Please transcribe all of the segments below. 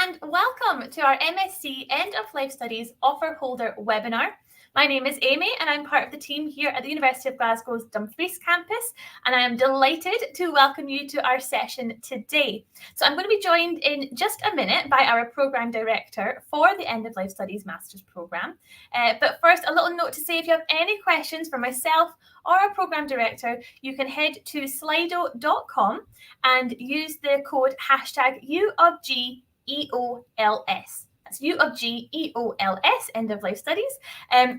and welcome to our MSc End of Life Studies Offer Holder webinar. My name is Amy and I'm part of the team here at the University of Glasgow's Dumfries campus, and I am delighted to welcome you to our session today. So I'm going to be joined in just a minute by our Programme Director for the End of Life Studies Masters Programme. But first, a little note to say, if you have any questions for myself or our Programme Director, you can head to slido.com and use the code #UofGEOLS. That's UofGEOLS, End of Life Studies.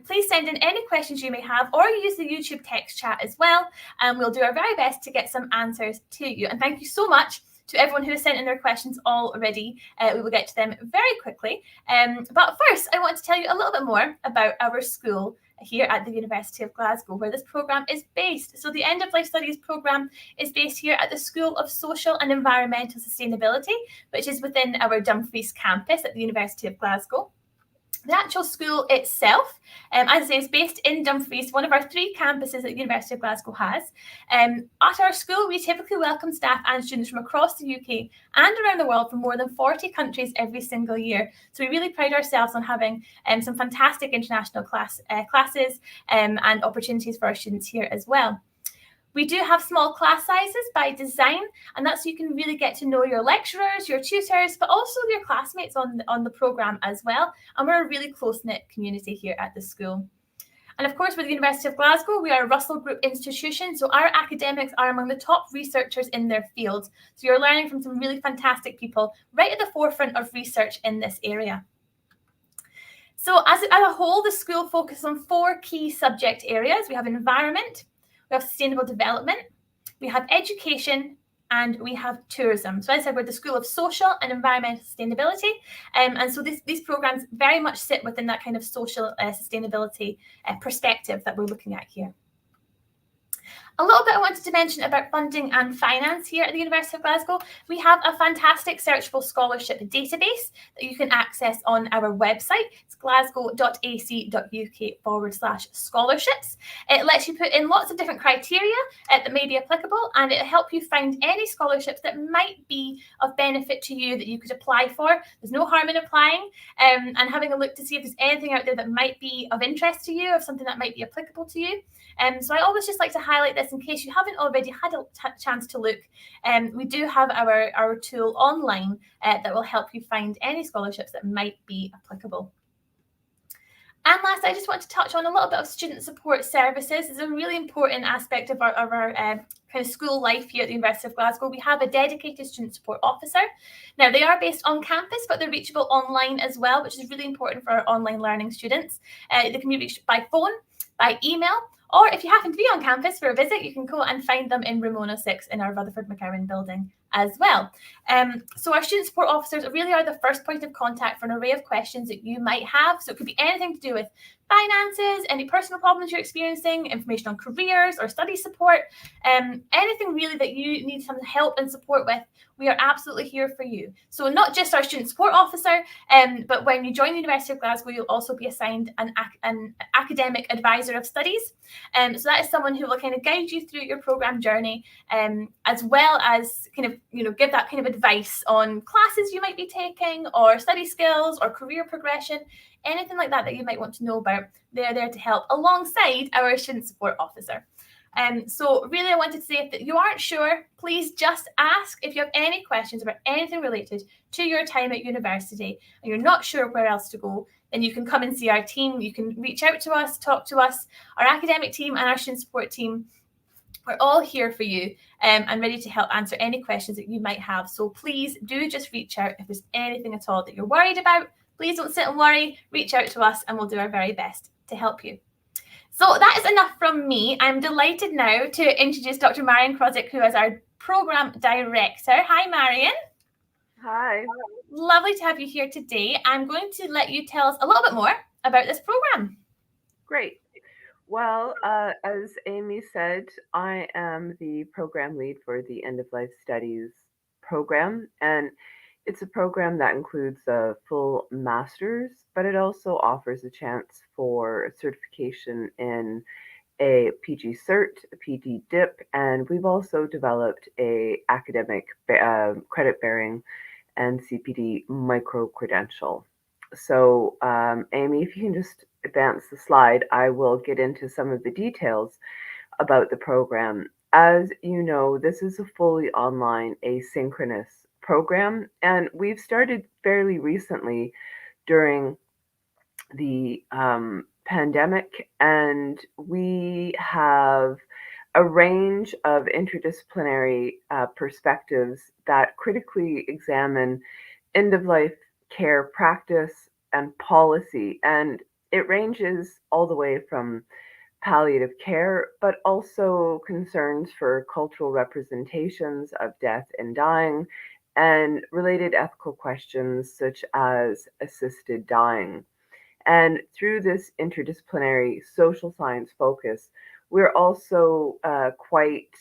Please send in any questions you may have, or use the YouTube text chat as well, and we'll do our very best to get some answers to you. And thank you so much to everyone who has sent in their questions already. We will get to them very quickly. But first, I want to tell you a little bit more about our school here at the University of Glasgow, where this programme is based. So the End of Life Studies programme is based here at the School of Social and Environmental Sustainability, which is within our Dumfries campus at the University of Glasgow. The actual school itself, as I say, is based in Dumfries, one of our 3 campuses that the University of Glasgow has. At our school, we typically welcome staff and students from across the UK and around the world from more than 40 countries every single year. So we really pride ourselves on having some fantastic international classes and opportunities for our students here as well. We do have small class sizes by design, and that's so you can really get to know your lecturers, your tutors, but also your classmates on the programme as well. And we're a really close-knit community here at the school. And of course, with the University of Glasgow, we are a Russell Group institution, so our academics are among the top researchers in their field. So you're learning from some really fantastic people right at the forefront of research in this area. So as a whole, the school focuses on 4 key subject areas. We have environment, we have sustainable development, we have education, and we have tourism. So as I said, we're the School of Social and Environmental Sustainability. And so these programs very much sit within that kind of social sustainability perspective that we're looking at here. A little bit I wanted to mention about funding and finance here at the University of Glasgow. We have a fantastic searchable scholarship database that you can access on our website. It's glasgow.ac.uk/scholarships. It lets you put in lots of different criteria that may be applicable, and it'll help you find any scholarships that might be of benefit to you that you could apply for. There's no harm in applying and having a look to see if there's anything out there that might be of interest to you, or something that might be applicable to you. So I always just like to highlight this in case you haven't already had a chance to look. We do have our tool online that will help you find any scholarships that might be applicable. And last, I just want to touch on a little bit of student support services. It's a really important aspect of our kind of school life here at the University of Glasgow. We have a dedicated student support officer. Now, they are based on campus, but they're reachable online as well, which is really important for our online learning students. They can be reached by phone, by email, or if you happen to be on campus for a visit, you can go and find them in room 106 in our Rutherford McGowan building as well. So our student support officers really are the first point of contact for an array of questions that you might have. So it could be anything to do with finances, any personal problems you're experiencing, information on careers or study support, anything really that you need some help and support with. We are absolutely here for you. So not just our student support officer, but when you join the University of Glasgow, you'll also be assigned an academic advisor of studies. So that is someone who will kind of guide you through your programme journey, as well as kind of, give that kind of advice on classes you might be taking, or study skills, or career progression, anything like that you might want to know about. They're there to help alongside our student support officer. So really, I wanted to say, if you aren't sure, please just ask. If you have any questions about anything related to your time at university and you're not sure where else to go, then you can come and see our team. You can reach out to us, talk to us. Our academic team and our student support team, we're all here for you and ready to help answer any questions that you might have. So please do just reach out if there's anything at all that you're worried about. Please don't sit and worry. Reach out to us and we'll do our very best to help you. So that is enough from me. I'm delighted now to introduce Dr. Marion Krozik, who is our Programme Director. Hi, Marion. Hi. Lovely to have you here today. I'm going to let you tell us a little bit more about this programme. Great. Well, as Amy said, I am the program lead for the End of Life Studies program, and it's a program that includes a full master's, but it also offers a chance for certification in a PG Cert, a PD Dip, and we've also developed a academic credit-bearing and CPD micro-credential. So, Amy, if you can just advance the slide, I will get into some of the details about the program. As you know, this is a fully online asynchronous program, and we've started fairly recently during the pandemic, and we have a range of interdisciplinary perspectives that critically examine end of life care practice and policy. And it ranges all the way from palliative care, but also concerns for cultural representations of death and dying and related ethical questions such as assisted dying. And through this interdisciplinary social science focus, we're also quite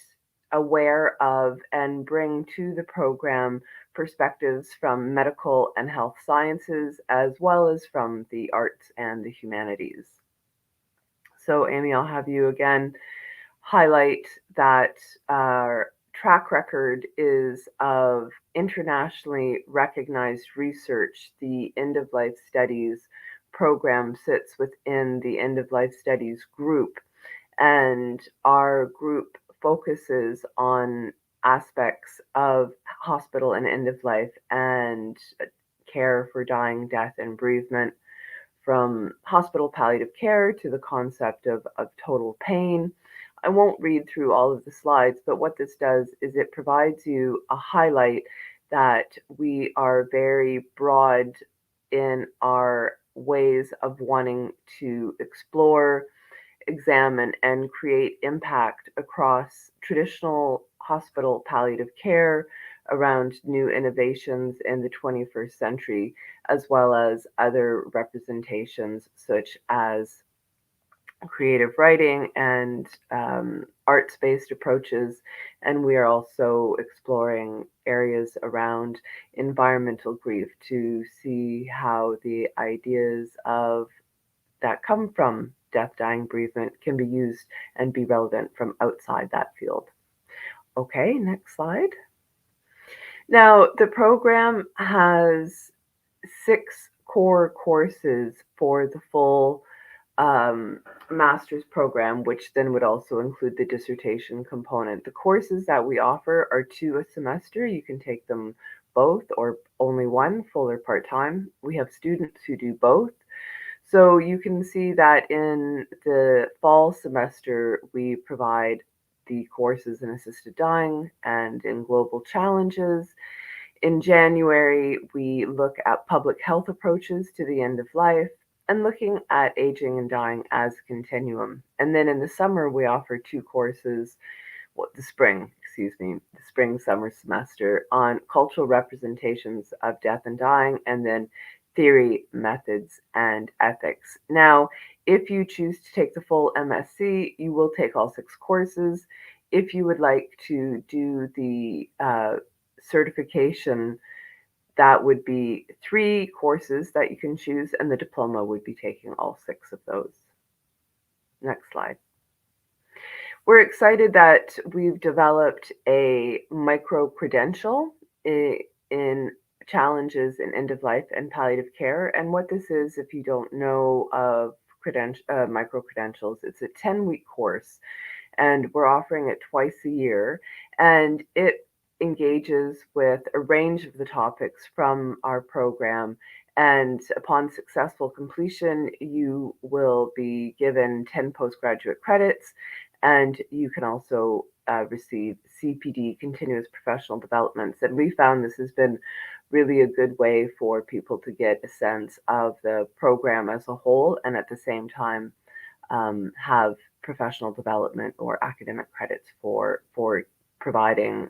aware of and bring to the program perspectives from medical and health sciences, as well as from the arts and the humanities. So, Amy, I'll have you again highlight that our track record is of internationally recognized research. The End of Life Studies program sits within the End of Life Studies group, and our group focuses on aspects of hospital and end of life and care for dying, death, and bereavement, from hospital palliative care to the concept of total pain. I won't read through all of the slides, but what this does is it provides you a highlight that we are very broad in our ways of wanting to explore, examine, and create impact across traditional hospital palliative care around new innovations in the 21st century, as well as other representations such as creative writing and arts based approaches. And we are also exploring areas around environmental grief to see how the ideas of that come from death, dying, bereavement can be used and be relevant from outside that field. Okay, next slide. Now, the program has 6 core courses for the full master's program, which then would also include the dissertation component. The courses that we offer are 2 a semester. You can take them both or only one, full or part-time. We have students who do both. So you can see that in the fall semester, we provide the courses in assisted dying and in global challenges. In January, we look at public health approaches to the end of life and looking at aging and dying as a continuum. And then in the summer, we offer 2 courses, the spring summer semester on cultural representations of death and dying, and then theory, methods, and ethics. Now, if you choose to take the full MSc, you will take all 6 courses. If you would like to do the certification, that would be 3 courses that you can choose, and the diploma would be taking all 6 of those. Next slide. We're excited that we've developed a micro-credential in challenges in end of life and palliative care. And what this is, if you don't know of micro-credentials, it's a 10-week course, and we're offering it twice a year. And it engages with a range of the topics from our program. And upon successful completion, you will be given 10 postgraduate credits, and you can also receive CPD, continuous professional developments. And we found this has been really a good way for people to get a sense of the program as a whole, and at the same time have professional development or academic credits for providing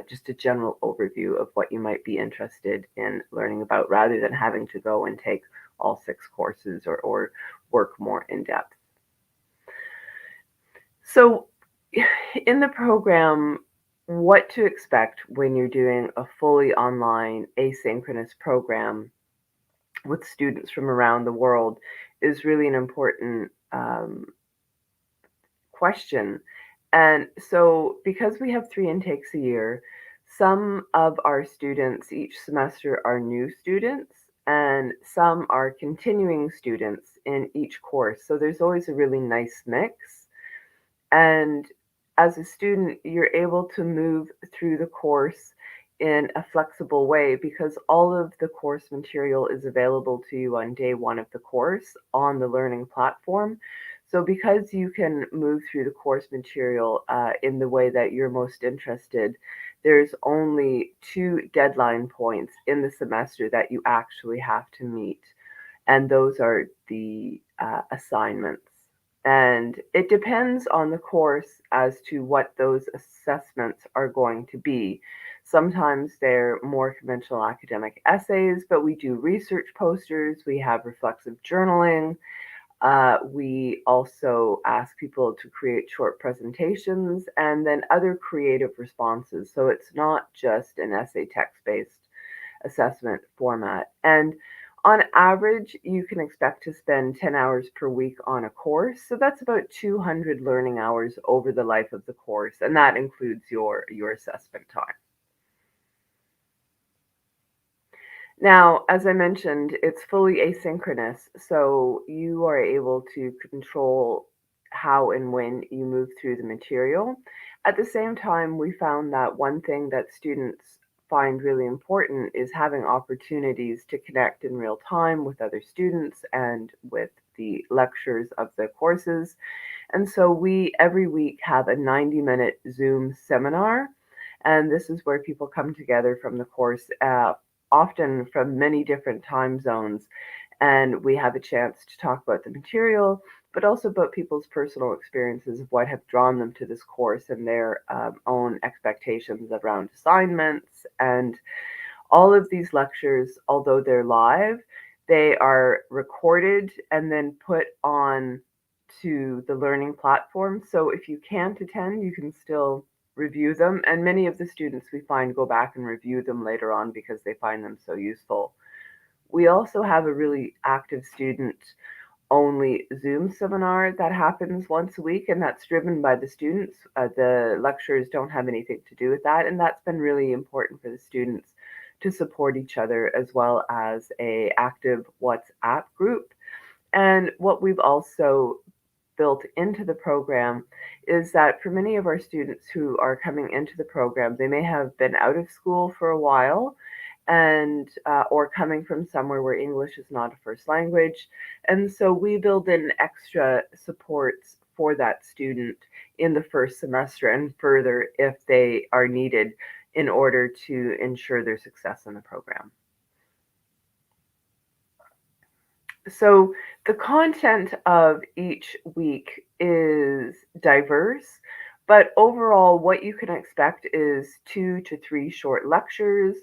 just a general overview of what you might be interested in learning about, rather than having to go and take all 6 courses or work more in depth. So in the program, what to expect when you're doing a fully online asynchronous program with students from around the world is really an important question. And so because we have 3 intakes a year, Some of our students each semester are new students, and some are continuing students in each course. So there's always a really nice mix. And as a student, you're able to move through the course in a flexible way because all of the course material is available to you on day one of the course on the learning platform. So, because you can move through the course material in the way that you're most interested, there's only 2 deadline points in the semester that you actually have to meet, and those are the assignments. And it depends on the course as to what those assessments are going to be. Sometimes they're more conventional academic essays, but we do research posters, we have reflexive journaling. We also ask people to create short presentations and then other creative responses. So it's not just an essay text based assessment format. And on average, you can expect to spend 10 hours per week on a course. So that's about 200 learning hours over the life of the course, and that includes your assessment time. Now, as I mentioned, it's fully asynchronous, so you are able to control how and when you move through the material. At the same time, we found that one thing that students find really important is having opportunities to connect in real time with other students and with the lectures of the courses. And so we every week have a 90-minute Zoom seminar, and this is where people come together from the course, often from many different time zones, and we have a chance to talk about the material, but also about people's personal experiences of what have drawn them to this course and their own expectations around assignments. And all of these lectures, although they're live, they are recorded and then put on to the learning platform. So if you can't attend, you can still review them. And many of the students we find go back and review them later on because they find them so useful. We also have a really active student only Zoom seminar that happens once a week, and that's driven by the students. The lecturers don't have anything to do with that, and that's been really important for the students to support each other as well as a active WhatsApp group. And what we've also built into the program is that for many of our students who are coming into the program, they may have been out of school for a while and or coming from somewhere where English is not a first language. And so we build in extra supports for that student in the first semester and further if they are needed in order to ensure their success in the program. So the content of each week is diverse, but overall, what you can expect is 2 to 3 short lectures,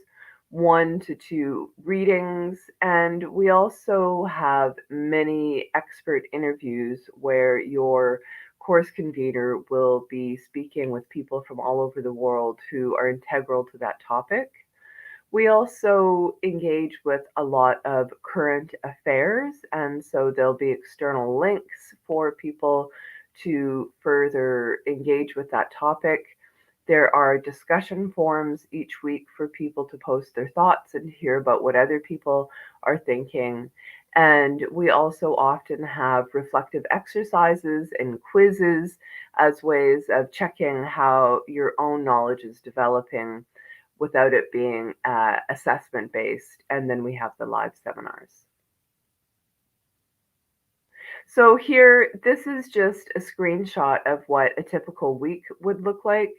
1 to 2 readings, and we also have many expert interviews where your course convener will be speaking with people from all over the world who are integral to that topic. We also engage with a lot of current affairs, and so there'll be external links for people to further engage with that topic. There are discussion forums each week for people to post their thoughts and hear about what other people are thinking. And we also often have reflective exercises and quizzes as ways of checking how your own knowledge is developing without it being assessment based. And then we have the live seminars. So here, this is just a screenshot of what a typical week would look like.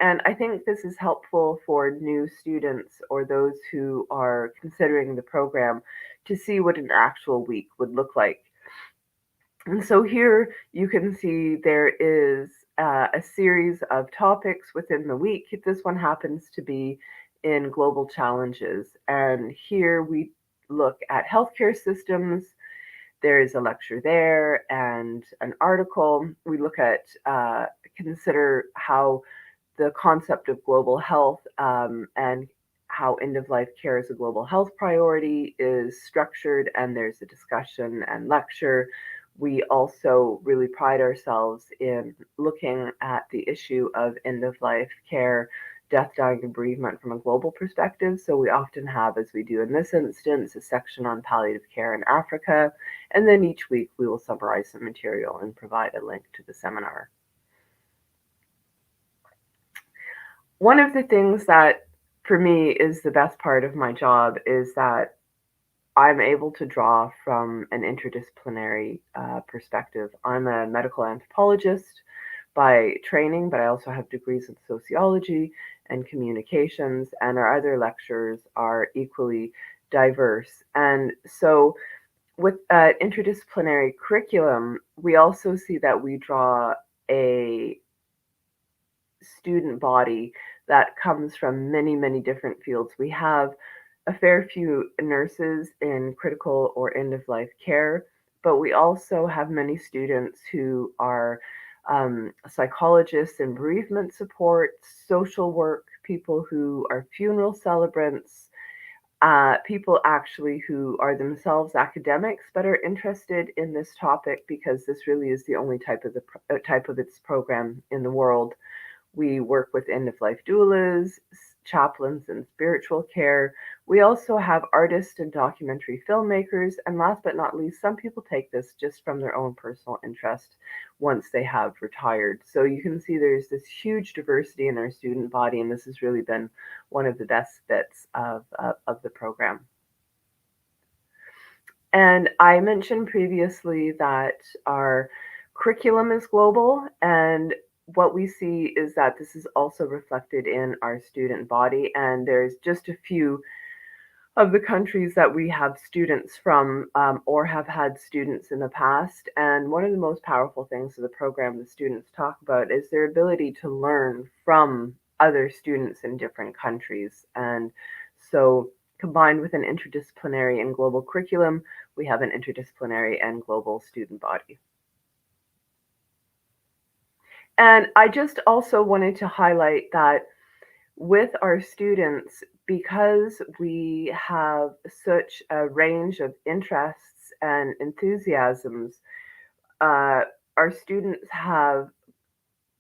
And I think this is helpful for new students or those who are considering the program to see what an actual week would look like. And so here you can see there is a series of topics within the week. This one happens to be in global challenges. And here we look at healthcare systems. There is a lecture there and an article. We look at, consider how the concept of global health and how end of life care is a global health priority is structured, and there's a discussion and lecture. We also really pride ourselves in looking at the issue of end of life care death, dying, and bereavement from a global perspective. So we often have, as we do in this instance, a section on palliative care in Africa, and then each week we will summarize some material and provide a link to the seminar. One of the things that for me is the best part of my job is that I'm able to draw from an interdisciplinary perspective. I'm a medical anthropologist by training, but I also have degrees in sociology and communications, and our other lectures are equally diverse. And so, with interdisciplinary curriculum, we also see that we draw a student body that comes from many, many different fields. We have a fair few nurses in critical or end of life care, but we also have many students who are psychologists in bereavement support, social work, people who are funeral celebrants, people actually who are themselves academics but are interested in this topic because this really is the only type of its program in the world. We work with end of life doulas, chaplains, and spiritual care. We also have artists and documentary filmmakers. And last but not least, some people take this just from their own personal interest once they have retired. So you can see there's this huge diversity in our student body, and this has really been one of the best bits of the program. And I mentioned previously that our curriculum is global, and what we see is that this is also reflected in our student body. And there's just a few of the countries that we have students from or have had students in the past. And one of the most powerful things of the program the students talk about is their ability to learn from other students in different countries. And so combined with an interdisciplinary and global curriculum, we have an interdisciplinary and global student body. And I just also wanted to highlight that with our students, because we have such a range of interests and enthusiasms, our students have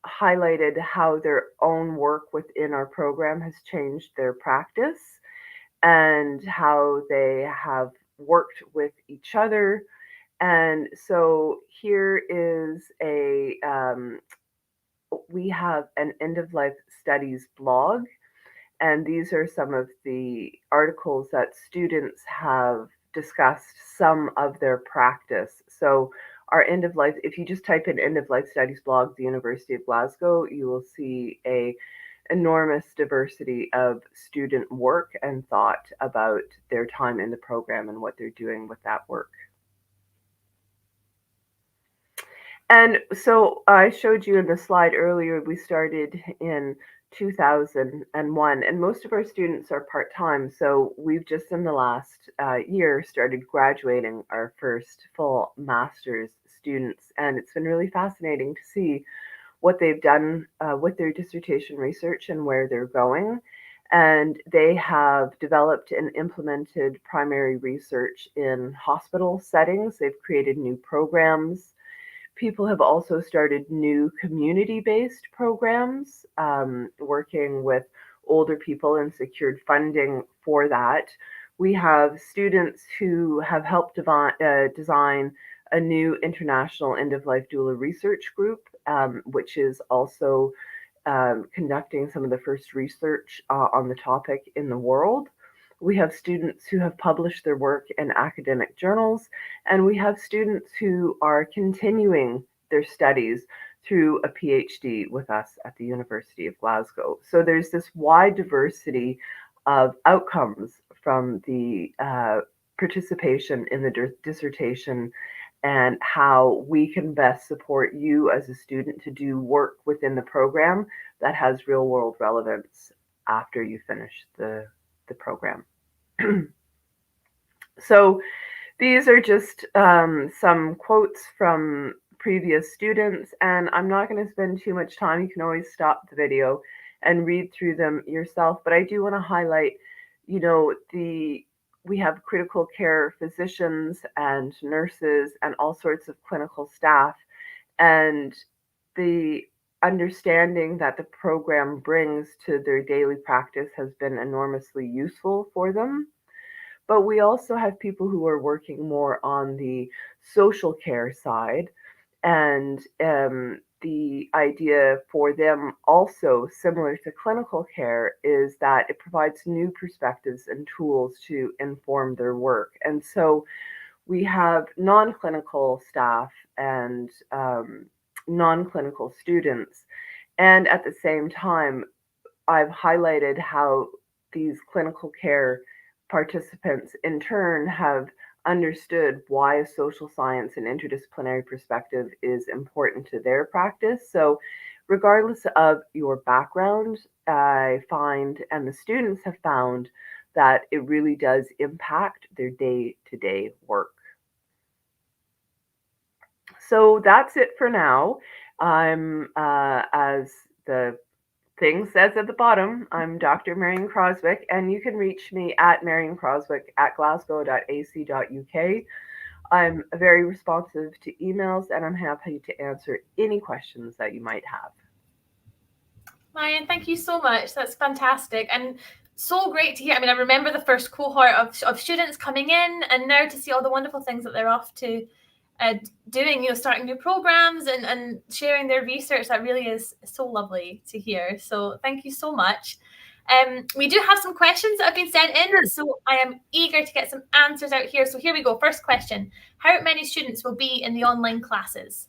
highlighted how their own work within our program has changed their practice and how they have worked with each other. And so here is we have an end of life studies blog, and these are some of the articles that students have discussed some of their practice. So our end of life, if you just type in end of life studies blog, the University of Glasgow, you will see a enormous diversity of student work and thought about their time in the program and what they're doing with that work. And so I showed you in the slide earlier, we started in 2001, and most of our students are part-time. So we've just in the last year started graduating our first full master's students. And it's been really fascinating to see what they've done with their dissertation research and where they're going. And they have developed and implemented primary research in hospital settings. They've created new programs. People have also started new community-based programs, working with older people and secured funding for that. We have students who have helped design a new international end-of-life doula research group, which is also conducting some of the first research on the topic in the world. We have students who have published their work in academic journals, and we have students who are continuing their studies through a PhD with us at the University of Glasgow. So there's this wide diversity of outcomes from the participation in the dissertation and how we can best support you as a student to do work within the program that has real world relevance after you finish the program. So these are just some quotes from previous students, and I'm not going to spend too much time. You can always stop the video and read through them yourself, but I do want to highlight, we have critical care physicians and nurses and all sorts of clinical staff, and the understanding that the program brings to their daily practice has been enormously useful for them. But we also have people who are working more on the social care side, and the idea for them, also similar to clinical care, is that it provides new perspectives and tools to inform their work. And so we have non clinical staff and non clinical students. And at the same time, I've highlighted how these clinical care participants in turn have understood why a social science and interdisciplinary perspective is important to their practice. So, regardless of your background, I find, and the students have found, that it really does impact their day to day work. So that's it for now. As the thing says at the bottom, I'm Dr. Marion Croswick, and you can reach me at Marion Croswick at glasgow.ac.uk. I'm very responsive to emails, and I'm happy to answer any questions that you might have. Marion, thank you so much. That's fantastic. And so great to hear. I mean, I remember the first cohort of students coming in, and now to see all the wonderful things that they're off to doing, starting new programs and sharing their research. That really is so lovely to hear. So thank you so much. We do have some questions that have been sent in, so I am eager to get some answers out here. So here we go. First question: how many students will be in the online classes?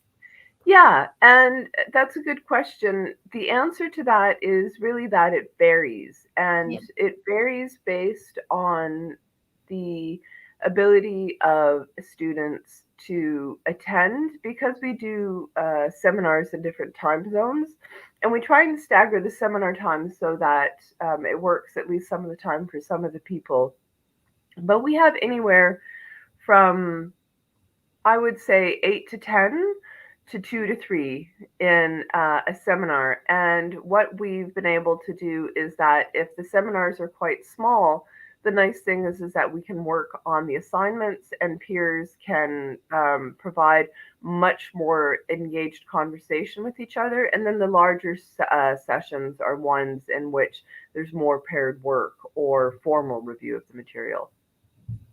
Yeah, and that's a good question. The answer to that is really that it varies, and Yeah. it varies based on the ability of students to attend, because we do seminars in different time zones, and we try and stagger the seminar times so that it works at least some of the time for some of the people. But we have anywhere from, I would say, 8 to 10 to 2 to 3 in a seminar. And what we've been able to do is that if the seminars are quite small, the nice thing is that we can work on the assignments, and peers can provide much more engaged conversation with each other. And then the larger sessions are ones in which there's more paired work or formal review of the material.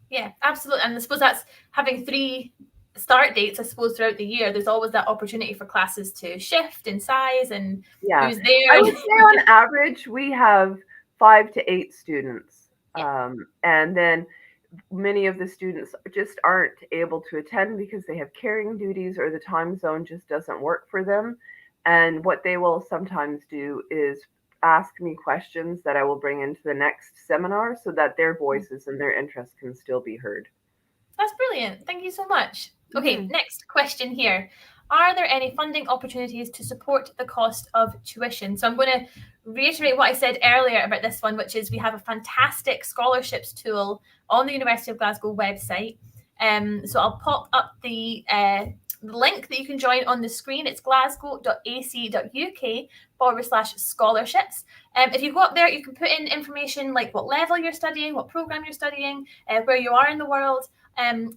Yeah, absolutely. And I suppose that's having 3 start dates, I suppose, throughout the year. There's always that opportunity for classes to shift in size and Yeah, who's there. I And would say on average we have 5 to 8 students, yeah, and then many of the students just aren't able to attend because they have caring duties or the time zone just doesn't work for them. And what they will sometimes do is ask me questions that I will bring into the next seminar so that their voices and their interests can still be heard. that's brilliant. Thank you so much. Okay, Mhm. next question here. Are there any funding opportunities to support the cost of tuition? So I'm going to reiterate what I said earlier about this one, which is we have a fantastic scholarships tool on the University of Glasgow website. So I'll pop up the link that you can join on the screen. It's glasgow.ac.uk/scholarships. If you go up there, you can put in information like what level you're studying, what program you're studying, where you are in the world.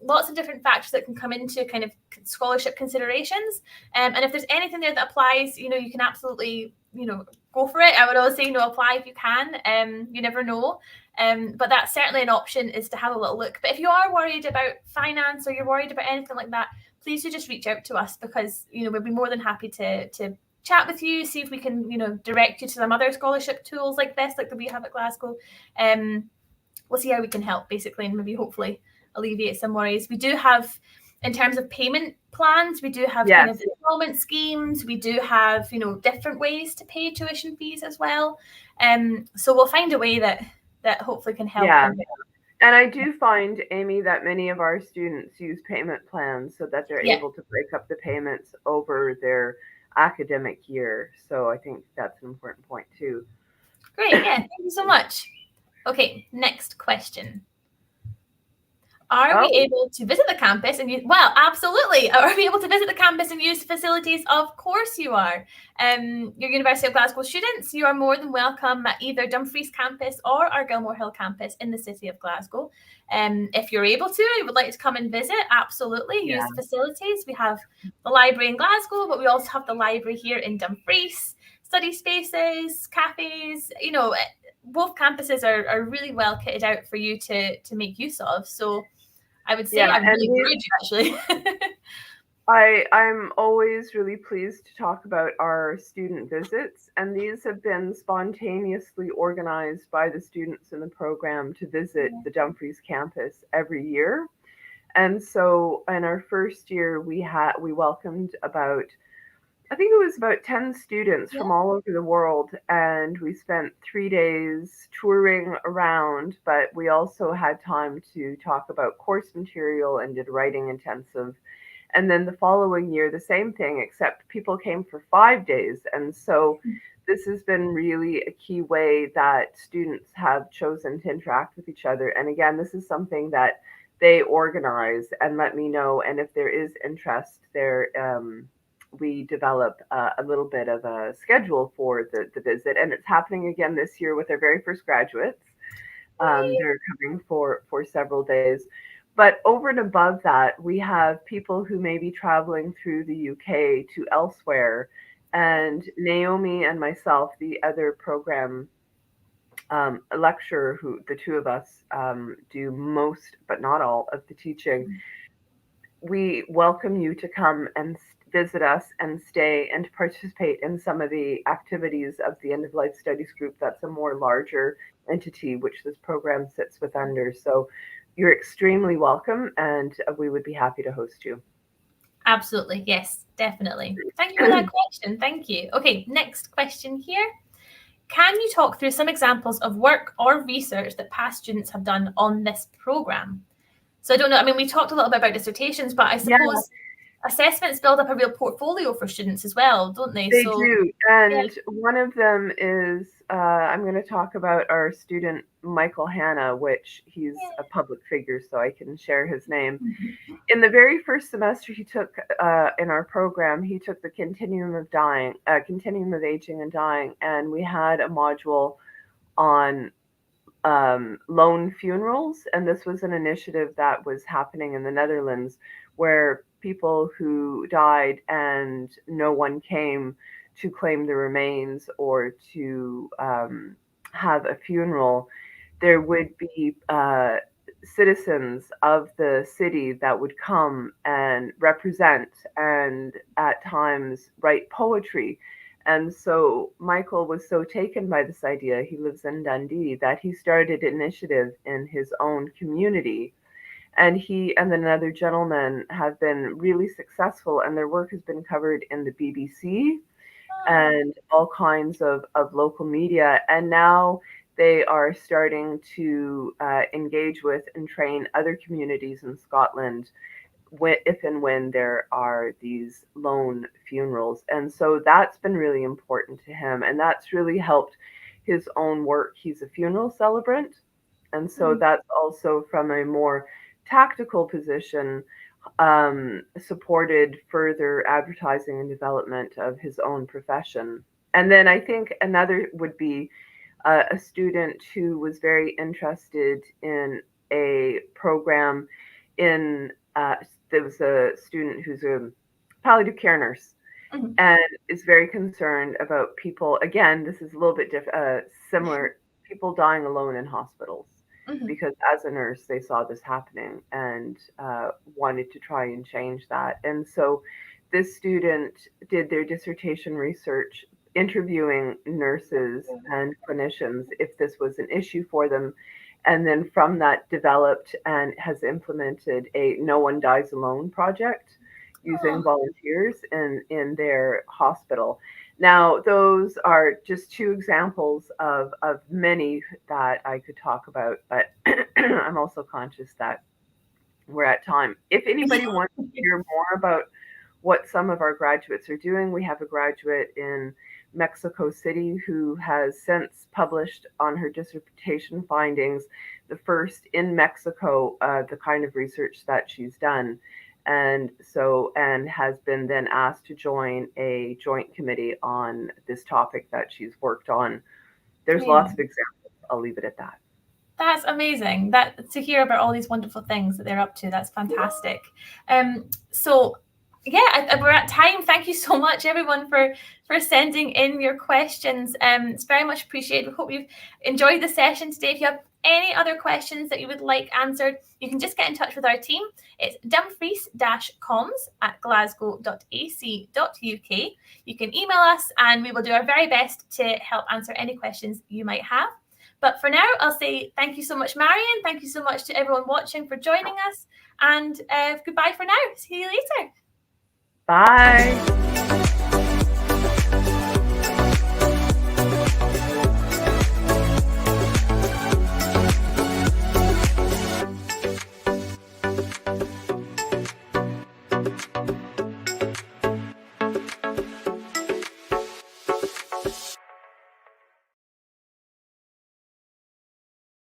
Lots of different factors that can come into kind of scholarship considerations. And if there's anything there that applies, you can absolutely, go for it. I would always say, apply if you can. You never know. But that's certainly an option, is to have a little look. But if you are worried about finance or you're worried about anything like that, please do just reach out to us, because, we'd be more than happy to chat with you, see if we can, direct you to some other scholarship tools like this, like that we have at Glasgow. We'll see how we can help, basically, and maybe hopefully alleviate some worries. We do have, in terms of payment plans, we do have kind of Yes. installment schemes. We do have, different ways to pay tuition fees as well. So we'll find a way that hopefully can help. Yeah. And I do find, Amy, that many of our students use payment plans so that they're Yeah, able to break up the payments over their academic year. So I think that's an important point too. great. Yeah, thank you so much. Okay, next question. Are we Oh, able to visit the campus and use, well, absolutely. Are we able to visit the campus and use facilities? Of course you are. Your University of Glasgow students, you are more than welcome at either Dumfries campus or our Gilmore Hill campus in the city of Glasgow. If you're able to, you would like to come and visit, absolutely, use the facilities. We have the library in Glasgow, but we also have the library here in Dumfries, study spaces, cafes, both campuses are really well kitted out for you to make use of. So I would say yeah, I would and really encourage you, actually. I'm always really pleased to talk about our student visits, and these have been spontaneously organized by the students in the program to visit the Dumfries campus every year. And so in our first year, we welcomed about, I think it was about 10 students Yeah. from all over the world, and we spent 3 days touring around, but we also had time to talk about course material and did writing intensive. And then the following year, the same thing, except people came for 5 days. And so this has been really a key way that students have chosen to interact with each other. And again, this is something that they organize and let me know. And if there is interest there, we develop a little bit of a schedule for the visit. And it's happening again this year with our very first graduates. They're coming for several days. But over and above that, we have people who may be traveling through the UK to elsewhere. And Naomi and myself, the other program lecturer, who the two of us do most, but not all, of the teaching, we welcome you to come and visit us and stay and participate in some of the activities of the End of Life Studies group. That's a more larger entity which this program sits with under. So you're extremely welcome, and we would be happy to host you. Absolutely. Yes, definitely. Thank you for that question. Thank you. Okay, next question here. Can you talk through some examples of work or research that past students have done on this program? So I don't know. I mean, we talked a little bit about dissertations, but I Yeah, suppose assessments build up a real portfolio for students as well, don't they? they So do. yeah. And one of them is I'm going to talk about our student, Michael Hanna, which he's a public figure, so I can share his name. In the very first semester he took in our program, he took the continuum of aging and dying, and we had a module on lone funerals. And this was an initiative that was happening in the Netherlands where people who died and no one came to claim the remains or to have a funeral, there would be citizens of the city that would come and represent and at times write poetry. And so Michael was so taken by this idea, he lives in Dundee, that he started an initiative in his own community. And he and another gentleman have been really successful, and their work has been covered in the BBC and all kinds of local media. And now they are starting to engage with and train other communities in Scotland if and when there are these lone funerals. And so that's been really important to him. And that's really helped his own work. He's a funeral celebrant. And so that's also from a more tactical position supported further advertising and development of his own profession. And then I think another would be a student who was very interested in a program in, there was a student who's a palliative care nurse and is very concerned about people. Again, this is a little bit similar, people dying alone in hospitals because as a nurse they saw this happening and wanted to try and change that. And so this student did their dissertation research interviewing nurses and clinicians if this was an issue for them, and then from that developed and has implemented a No One Dies Alone project using volunteers in their hospital. Now, those are just two examples of many that I could talk about, but I'm also conscious that we're at time. If anybody wants to hear more about what some of our graduates are doing, we have a graduate in Mexico City, who has since published on her dissertation findings, the first in Mexico, the kind of research that she's done. And has been then asked to join a joint committee on this topic that she's worked on. There's lots of examples. I'll leave it at that. That's amazing. That to hear about all these wonderful things that they're up to. That's fantastic. So yeah, we're at time. Thank you so much, everyone, for sending in your questions. It's very much appreciated. We hope you've enjoyed the session today. If you have any other questions that you would like answered, you can just get in touch with our team. It's dumfries-comms@glasgow.ac.uk. You can email us and we will do our very best to help answer any questions you might have. But for now, I'll say thank you so much, Marion. Thank you so much to everyone watching for joining us. And goodbye for now. See you later. Bye.